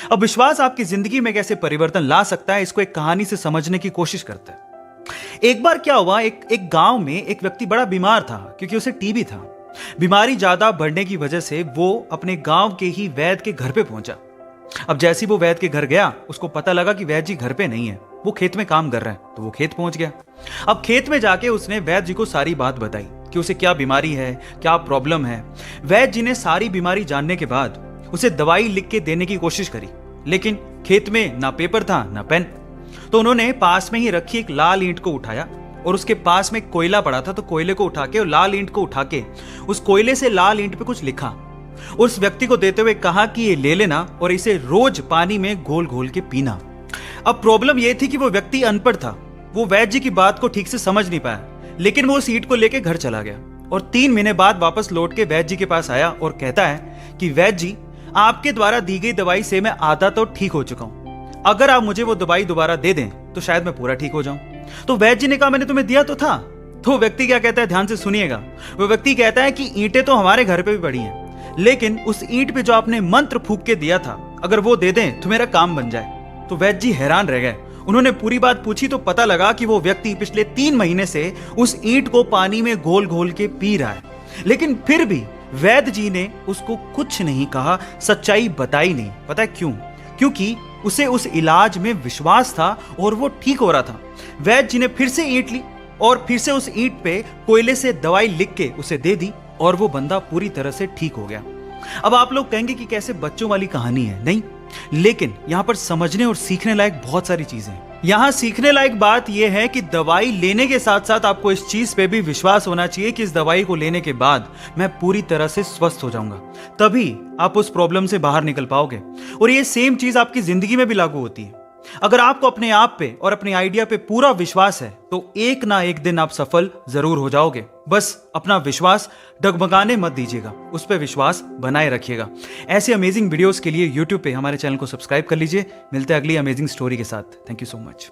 अब विश्वास आपकी जिंदगी में कैसे परिवर्तन ला सकता है, इसको एक कहानी से समझने की कोशिश करते हैं। एक बार क्या हुआ, एक गांव में एक व्यक्ति बड़ा बीमार था क्योंकि उसे टीबी था। बीमारी ज्यादा बढ़ने की वजह से वो अपने गांव के ही वैद्य के घर पे पहुंचा। अब जैसे ही वो वैद्य के घर गया, उसको पता लगा कि वैद्य जी घर पे नहीं है, वो खेत में काम कर रहे हैं। तो वो खेत पहुंच गया। अब खेत में जाके उसने वैद्य जी को सारी बात बताई कि उसे क्या बीमारी है, क्या प्रॉब्लम है। वैद्य जी ने सारी बीमारी जानने के बाद उसे दवाई लिख के देने की कोशिश करी, लेकिन खेत में ना पेपर था ना पेन। तो उन्होंने पास में ही रखी एक लाल ईंट को उठाया और उसके पास में कोयला पड़ा था, तो कोयले को उठा के और लाल ईंट को उठा के उस कोयले से लाल ईंट पे कुछ लिखा। उस व्यक्ति को देते हुए कहा कि ये ले लेना और इसे रोज पानी में घोल घोल के पीना। अब प्रॉब्लम यह थी कि वो व्यक्ति अनपढ़ था, वो वैद्य जी की बात को ठीक से समझ नहीं पाया, लेकिन वो उस ईंट को लेके घर चला गया और 3 महीने बाद वापस लौट के वैद्य जी के पास आया और कहता है कि वैद्य जी, आपके द्वारा दी गई दवाई से मैं आधा तो ठीक हो चुका हूं। अगर आप मुझे वो दवाई दोबारा दे दें तो शायद मैं पूरा ठीक हो जाऊं। तो वैद्य जी ने कहा, मैंने तुम्हें दिया तो था। तो व्यक्ति क्या कहता है, ध्यान से सुनिएगा। वो व्यक्ति कहता है कि ईंटें तो हमारे घर पे भी पड़ी हैं, लेकिन उस ईंट पे जो आपने मंत्र फूंक के दिया था, अगर वो दे दें तो मेरा काम बन जाए। तो वैद्य जी हैरान रह गए। उन्होंने पूरी बात पूछी तो पता लगा कि वो व्यक्ति पिछले 3 महीने से उस ईंट को पानी में घोल घोल के पी रहा है, लेकिन फिर भी वैद्य जी ने उसको कुछ नहीं कहा, सच्चाई बताई नहीं। पता है क्यों? क्योंकि उसे उस इलाज में विश्वास था और वो ठीक हो रहा था। वैद्य जी ने फिर से ईंट ली और फिर से उस ईंट पे कोयले से दवाई लिख के उसे दे दी और वो बंदा पूरी तरह से ठीक हो गया। अब आप लोग कहेंगे कि कैसे बच्चों वाली कहानी है, नहीं, लेकिन यहां पर समझने और सीखने लायक बहुत सारी चीजें हैं। यहां सीखने लायक बात यह है कि दवाई लेने के साथ साथ आपको इस चीज पे भी विश्वास होना चाहिए कि इस दवाई को लेने के बाद मैं पूरी तरह से स्वस्थ हो जाऊंगा, तभी आप उस प्रॉब्लम से बाहर निकल पाओगे। और ये सेम चीज आपकी जिंदगी में भी लागू होती है। अगर आपको अपने आप पे और अपने आइडिया पे पूरा विश्वास है तो एक ना एक दिन आप सफल जरूर हो जाओगे। बस अपना विश्वास डगमगाने मत दीजिएगा, उस पर विश्वास बनाए रखिएगा। ऐसे अमेजिंग वीडियोस के लिए YouTube पे हमारे चैनल को सब्सक्राइब कर लीजिए। मिलते हैं अगली अमेजिंग स्टोरी के साथ। Thank you so much.